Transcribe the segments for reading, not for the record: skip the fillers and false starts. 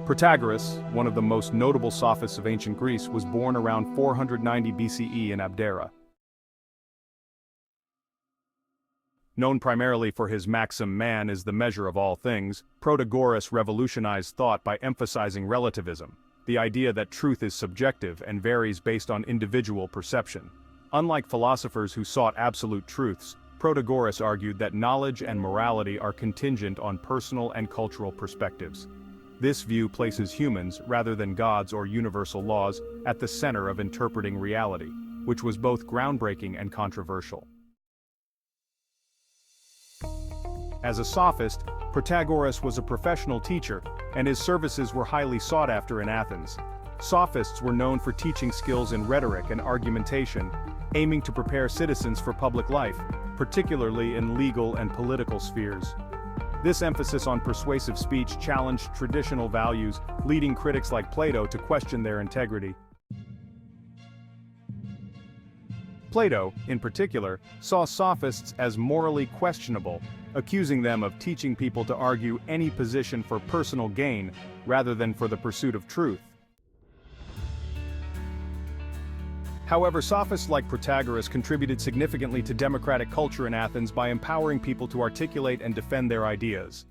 Protagoras, one of the most notable sophists of ancient Greece, was born around 490 BCE in Abdera. Known primarily for his maxim "man is the measure of all things," Protagoras revolutionized thought by emphasizing relativism, the idea that truth is subjective and varies based on individual perception. Unlike philosophers who sought absolute truths, Protagoras argued that knowledge and morality are contingent on personal and cultural perspectives. This view places humans, rather than gods or universal laws, at the center of interpreting reality, which was both groundbreaking and controversial. As a sophist, Protagoras was a professional teacher, and his services were highly sought after in Athens. Sophists were known for teaching skills in rhetoric and argumentation, aiming to prepare citizens for public life, particularly in legal and political spheres. This emphasis on persuasive speech challenged traditional values, leading critics like Plato to question their integrity. Plato, in particular, saw sophists as morally questionable, accusing them of teaching people to argue any position for personal gain rather than for the pursuit of truth. However, sophists like Protagoras contributed significantly to democratic culture in Athens by empowering people to articulate and defend their ideas.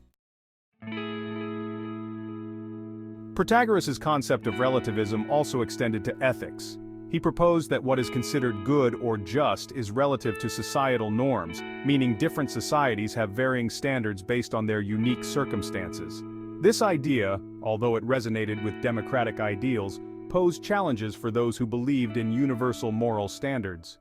Protagoras' concept of relativism also extended to ethics. He proposed that what is considered good or just is relative to societal norms, meaning different societies have varying standards based on their unique circumstances. This idea, although it resonated with democratic ideals, posed challenges for those who believed in universal moral standards.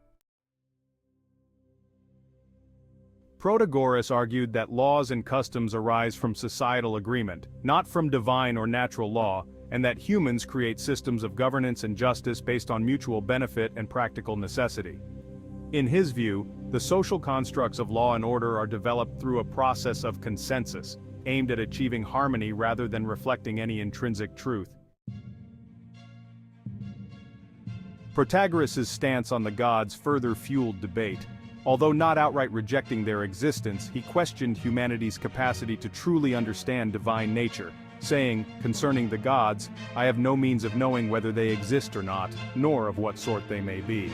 Protagoras argued that laws and customs arise from societal agreement, not from divine or natural law, and that humans create systems of governance and justice based on mutual benefit and practical necessity. In his view, the social constructs of law and order are developed through a process of consensus, aimed at achieving harmony rather than reflecting any intrinsic truth. Protagoras' stance on the gods further fueled debate. Although not outright rejecting their existence, he questioned humanity's capacity to truly understand divine nature, saying, concerning the gods, "I have no means of knowing whether they exist or not, nor of what sort they may be."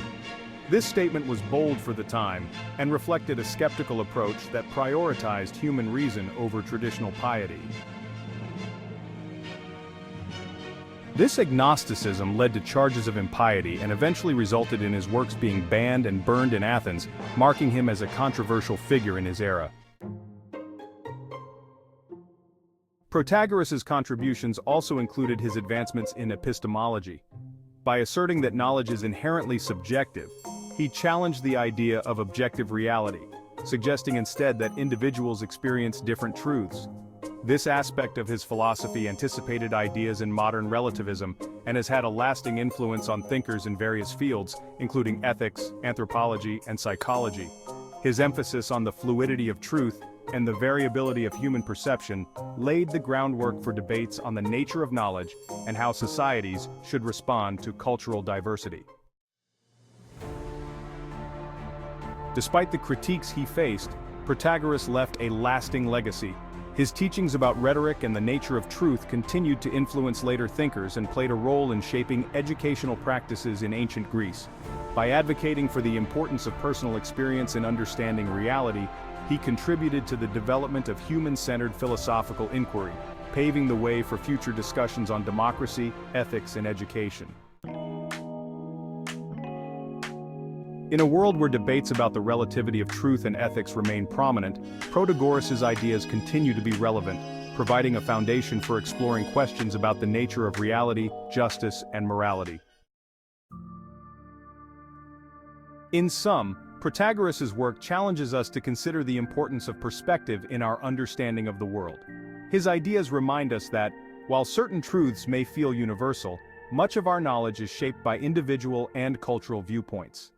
This statement was bold for the time, and reflected a skeptical approach that prioritized human reason over traditional piety. This agnosticism led to charges of impiety and eventually resulted in his works being banned and burned in Athens, marking him as a controversial figure in his era. Protagoras' contributions also included his advancements in epistemology. By asserting that knowledge is inherently subjective, he challenged the idea of objective reality, suggesting instead that individuals experience different truths. This aspect of his philosophy anticipated ideas in modern relativism and has had a lasting influence on thinkers in various fields, including ethics, anthropology, and psychology. His emphasis on the fluidity of truth and the variability of human perception laid the groundwork for debates on the nature of knowledge and how societies should respond to cultural diversity. Despite the critiques he faced, Protagoras left a lasting legacy. His teachings about rhetoric and the nature of truth continued to influence later thinkers and played a role in shaping educational practices in ancient Greece. By advocating for the importance of personal experience in understanding reality, he contributed to the development of human-centered philosophical inquiry, paving the way for future discussions on democracy, ethics, and education. In a world where debates about the relativity of truth and ethics remain prominent, Protagoras' ideas continue to be relevant, providing a foundation for exploring questions about the nature of reality, justice, and morality. In sum, Protagoras' work challenges us to consider the importance of perspective in our understanding of the world. His ideas remind us that, while certain truths may feel universal, much of our knowledge is shaped by individual and cultural viewpoints.